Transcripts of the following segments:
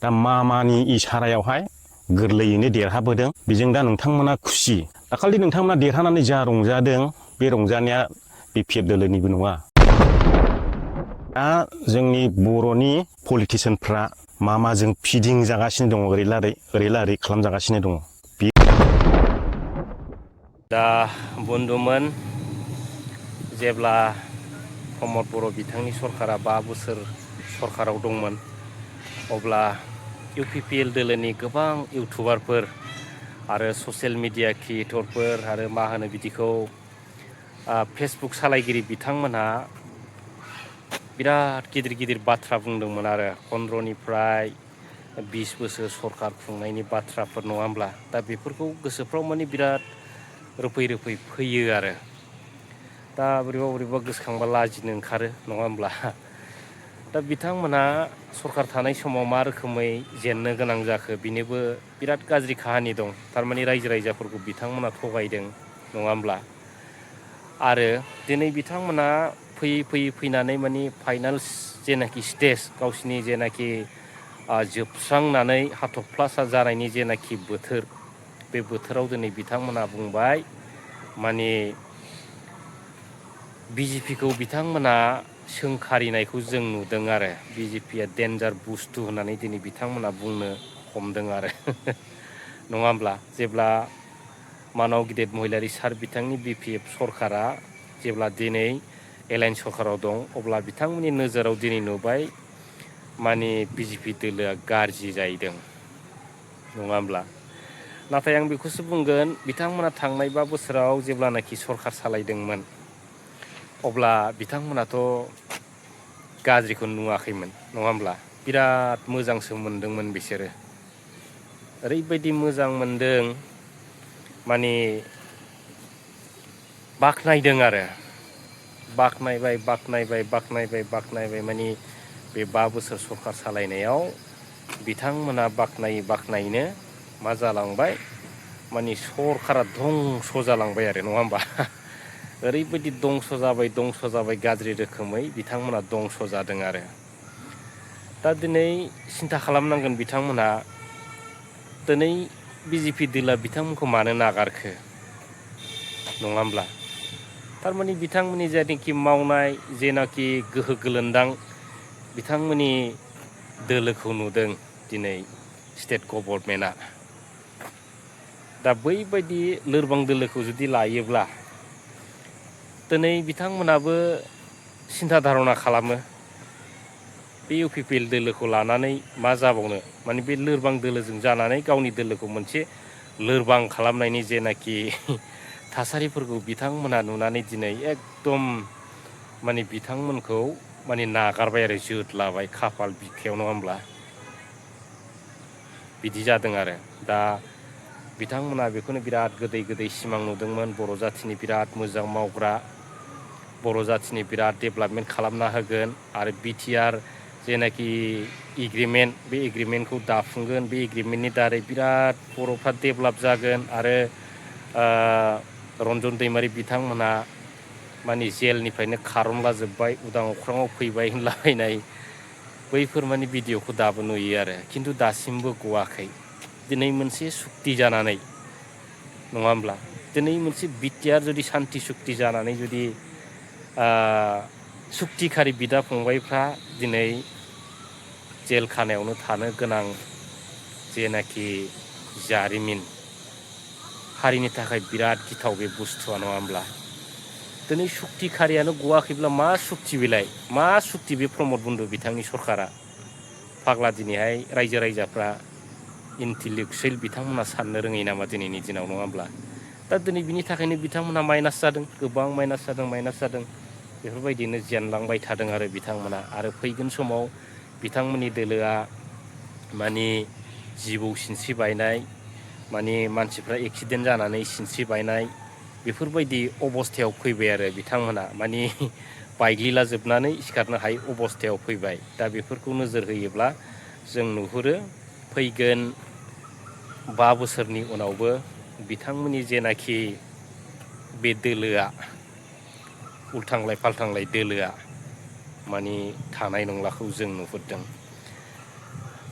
दा मामानि इसारायावहाय गोरलैयैनो देरहाबोदों। बेजों दा नोंथांमोना खुसि। दाखालि नोंथांमोना देरहानानै जा रंजादों बे रंजानाया BPF दोलोनिबो नङा। दा जोंनि बर'नि पलिटिसियानफ्रा मामाजों फिदिं जागासिनो दङ, ओरै लारै खालामजागासिनो दङ। दा बन्धुमोन, जेब्ला प्रमद बर' बिथांनि सरकारा 5 बोसोर सरकाराव दंमोन, अब्ला UPPL दोलोनि गोबां इउटुबारफोर आरो ससियेल मिडिया क्रिएटरफोर आरो मा होनो बिदिखौ फेसबुक सालायगिरि बिथांमोनहा बिराद गिदिर गिदिर बाथ्रा बुंदोंमोन आरो 15निफ्राय 20 बोसोर सरकार खुंनायनि बाथ्राफोर, नङा होमब्ला? दा बेफोरखौ गोसोफ्राव माने बिराद रोफै फैयो आरो दा बोरैबा गोसोखांबा लाजिनो ओंखारो, नङा होमब्ला? दा बिथांमोना सरकार थानाय समाव मा रोखोमै जेननो गोनां जाखो बेनिबो बिराद गाज्रि काहानि दं। थारमाने रायजो राजाफोरखौ बिथांमोना थगायदों, नङा होमब्ला? आरो दिनै बिथांमोना फैनानै माने फाइनाल जेनाखि स्टेज, गावसिनि जेनाखि जोबस्रांनानै हाथफ्लासा जानायनि जेनाखि बोथोर, बे बोथोराव दिनै बिथांमोना बुंबाय माने BJPखौ बिथांमोना सोंखारिनायखौ जों नुदों आरो BJPआ डेन्जार बुस्थु होननानै दिनै बिथांमोना बुंनो हमदों आरो नङा होमब्ला? जेब्ला मानाव गिदिर महिलारि सार बिथांनि BPF सरकारा जेब्ला दिनै एलायन्स सरकाराव दं, अब्ला बिथांमोननि नोजोराव दिनै नुबाय माने BJP दोलोआ गाज्रि जाहैदों, नङा होमब्ला? नाथाय आं बेखौसो बुंगोन, बिथांमोना थांनाय 5 बोसोराव जेब्लानाखि सरकार सालायदोंमोन, अब्ला बिथांमोनाथ' गाज्रिखौ नुवाखैमोन, नङा होमब्ला? बिराद मोजांसो मोनदोंमोन बिसोरो। ओरैबायदि मोजां मोनदों माने बाख्नायदों आरो बाख्नायबाय माने बे 5 बोसोर सरकार सालायनायाव बिथांमोना बाख्नायैनो मा जालांबाय माने सरकारा धंस' जालांबाय आरो, नङा होमबा? ओरैबायदि दंस' जाबाय गाज्रि रोखोमै बिथांमोना दंस' जादों आरो। दा दिनै सिन्था खालामनांगोन बिथांमोना, दिनै BJP दोलोआ बिथांमोनखौ मानो नागारखो, नङा होमब्ला? थारमाने बिथांमोननि जायनाखि मावनाय, जेनाखि गोहो गोलोन्दां बिथांमोननि दोलोखौ नुदों दिनै स्टेट गभर्नमेन्टआ। दा बैबायदि लोरबां दोलोखौ जुदि लायोब्ला दिनै बिथांमोनाबो सिन्था धारना खालामो बे UPPL दोलोखौ लानानै मा जाबावनो, माने बे लोरबां दोलोजों जानानै गावनि दोलोखौ मोनसे लोरबां खालामनायनि जेनाखि थासारिफोरखौ बिथांमोना नुनानै दिनै एकदम माने बिथांमोनखौ माने नागारबाय आरो, जोदलाबाय खाफाल बिखायाव, नङा होमब्ला? बिदि जादों आरो। दा बिथांमोना बेखौनो बिराद गोदै सिमां नुदोंमोन, बर' जाथिनि बिराद मोजां मावग्रा, बर' जाथिनि बिराद डेभेलपमेन्ट खालामना होगोन आरो BTR जेनाखि एग्रिमेन्ट, बे एग्रिमेन्टखौ दाफुंगोन, बे एग्रिमेन्टनि दारै बिराद बर'फ्रा डेभेलप जागोन आरो रन्जन दैमारि बिथांमोना माने जेलनिफ्रायनो खारनला जोब्बाय, उदां अख्राङाव फैबाय होनलाबायनाय बैफोर माने भिडिअ'खौ दाबो नुयो आरो, खिन्थु दासिमबो गवाखै। दिनै मोनसे सुक्ति जानानै, नङा होमब्ला? दिनै मोनसे BTR जुदि सान्ति सुक्ति जानानै जुदि सुक्तिखारि बिदा फंबायफ्रा दिनै जेल खानायावनो थानो गोनां जेनाखि जारिमिन, हारिनि थाखाय बिराद गिथाव बे बुस्थुआ, नङा होमब्ला? दिनै सुक्तिखारियानो गवाखैब्ला मा सुक्ति बेलाय, मा सुक्ति बे प्रमद बन्धु बिथांनि सरकारा? फाग्ला दिनैहाय रायजो राजाफ्रा इन्टिलेक्सुयेल बिथांमोना साननो रोङै नामा दिनैनि दिनाव, नङा होमब्ला? दा दिनै बिनि थाखायनो बिथांमोना माइनास जादों, गोबां माइनास जादों। बेफोरबायदिनो जेनलांबाय थादों आरो बिथांमोना। आरो फैगोन समाव बिथांमोननि दोलोआ माने जिबौ सिनस्रि बायनाय, माने मानसिफ्रा एक्सिडेन्ट जानानै सिनस्रि बायनाय, बेफोरबायदि अबस्थायाव फैबाय आरो बिथांमोना, माने बायग्लिला जोबनानै सिखारनो हायै अबस्थायाव फैबाय। दा बेफोरखौ नोजोर होयोब्ला जों नुहुरो फैगोन 5 बोसोरनि उनावबो बिथांमोननि जेनाखि बे दोलोआ, उल्थांलाय फाल्थांलाय दोलोआ माने थानाय नंलाखौ जों नुहुरदों।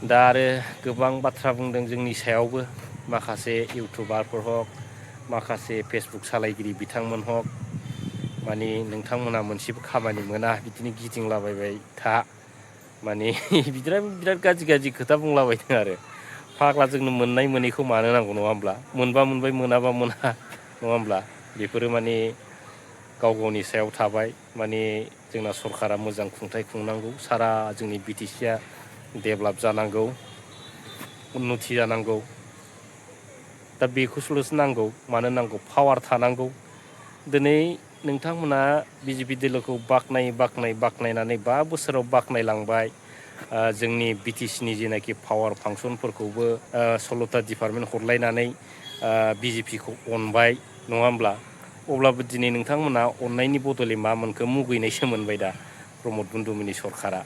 दा आरो गोबां बाथ्रा बुंदों जोंनि सायावबो माखासे इउटुबारफोर हक माखासे फेसबुक सालायगिरि बिथांमोन हक माने नोंथांमोना मोनसेबो खामानि मोना बिदिनो गिदिंलाबायबाय था माने बिराद गाज्रि खोथा बुंलाबायदों आरो फाग्ला जोंनो मोननाय मोनैखौ मानो नांगौ नङा होमब्ला मोनबा मोनबाय मोनाबा मोना नङा होमब्ला बेफोरो माने गाव गावनि सायाव थाबाय माने जोंना सरकारा मोजां खुंथाय खुंनांगौ सारा जोंनि बिटिसिआ डेभेलप जानांगौ उन्नति जानांगौ दा बेखौसोल'सो नांगौ मानो नांगौ पावार थानांगौ दिनै नोंथांमोना बिजेपि दोलोखौ बाख्नायनानै 5 बोसोराव बाख्नायलांबाय जोंनि बिटिसिनि जेनाखि पावार फांसनफोरखौबो 16टा डिपार्टमेन्ट हरलायनानै बिजेपिखौ अनबाय नङा होमब्ला अब्लाबो दिनै नोंथांमोना अननायनि बदलै मा मोनखो मुगैनायसो मोनबाय दा प्रमद बरग'हाइनि सरकारा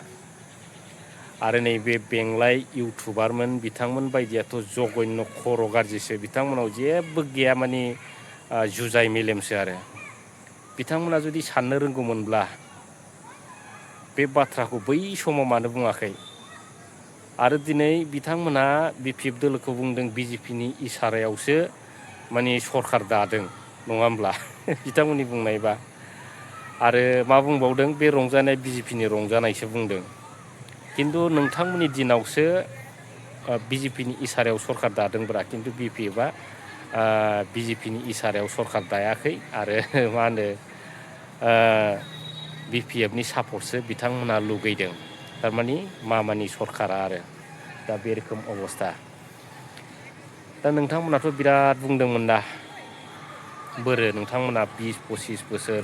आरो नैबे बेंलाय इउटुबारमोन बिथांमोन बायदियाथ' जघन्य खर' गाज्रिसो बिथांमोनाव जेबो गैया माने जुजाय मेलेमसो आरो बिथांमोना जुदि साननो रोंगौमोनब्ला बे बाथ्राखौ बै समाव मानो बुङाखै आरो दिनै बिथांमोना बिपिएफ दोलोखौ बुंदों बिजेपिनि इसारायावसो माने सरकार दादों नङा होमब्ला बिथांमोननि बुंनायबा आरो मा बुंबावदों बे रंजानाया बिजेपिनि रंजानायसो बुंदों खिन्थु नोंथांमोननि दिनावसो बिजेपिनि इसारायाव सरकार दादोंब्रा खिन्थु बिपिएफआ बिजेपिनि इसारायाव सरकार दायाखै आरो मा होनो बिपिएफनि सापर्टसो बिथांमोनहा लुगैदों थारमानि मामानि सरकारा आरो दा बे रोखोम अबस्था दा नोंथांमोनाथ' बिराद बुंदोंमोन ना बोरो नोंथांमोना 20-25 बोसोर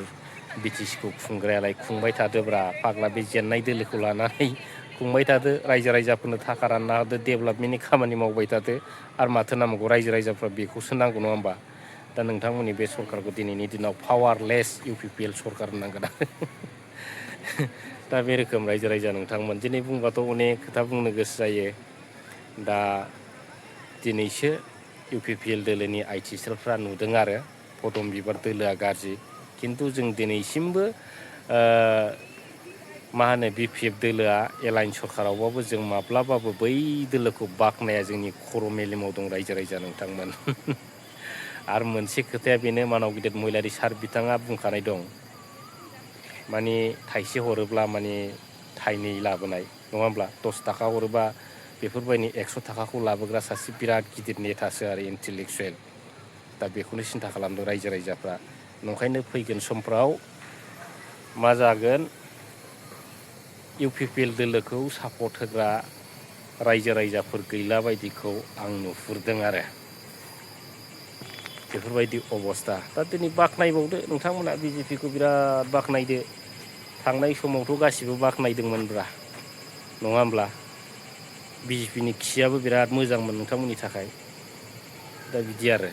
बिटिसिखौ खुंग्रायालाय खुंबाय थादोब्रा फाग्ला बे जेननाय दोलोखौ लानानै खुंबाय थादो रायजो राजाफोरनो थाखा रानना होदो डेभेलपमेन्टनि खामानि मावबाय थादो आरो माथो नांबावगौ रायजो राजाफ्रा बेखौसो नांगौ नङा होमबा दा नोंथांमोननि बे सरकारखौ दिनैनि दिनाव पावारलेस इउपिपिएल सरकार होननांगोन दा बे रोखोम रायजो राजा नोंथांमोन दिनै बुंबाथ' अनेक खोथा बुंनो गोसो जायो दा दिनैसो इउपिपिएल दोलोनि आइथि सेलफ्रा नुदों आरो पदम बिबार दोलोआ गाज्रि खिन्थु जों दिनैसिमबो मा होनो बिपिएफ दोलोआ एलाइन सरकारावबाबो जों माब्लाबाबो बै दोलोखौ बाख्नाया जोंनि खर' मेलेमाव दं रायजो राजा नोंथांमोन आरो मोनसे खोथाया बेनो मानाव गिदिर महिलारि सार बिथाङा बुंखानाय दं माने थाइसे हरोब्ला माने थाइनै लाबोनाय नङा होमब्ला 10 थाखा हरोबा बेफोरबायदि 100 थाखाखौ लाबोग्रा सासे बिराद गिदिर नेतासो आरो इन्टेलेक्सुवेल दा बेखौनो सिन्था खालामदों रायजो राजाफ्रा नंखायनो फैगोन समफ्राव मा जागोन इउपिपिएल दोलोखौ सापर्ट होग्रा रायजो राजाफोर गैला बायदिखौ आं नुहुरदों आरो बेफोरबायदि अबस्था दा दिनै बाख्नायबावदो नोंथांमोना बिजेपिखौ बिराद बाख्नायदो थांनाय समावथ' गासिबो बाख्नायदोंमोनब्रा नङा होमब्ला बिजेपिनि खियाबो बिराद मोजांमोन नोंथांमोननि थाखाय दा बिदि आरो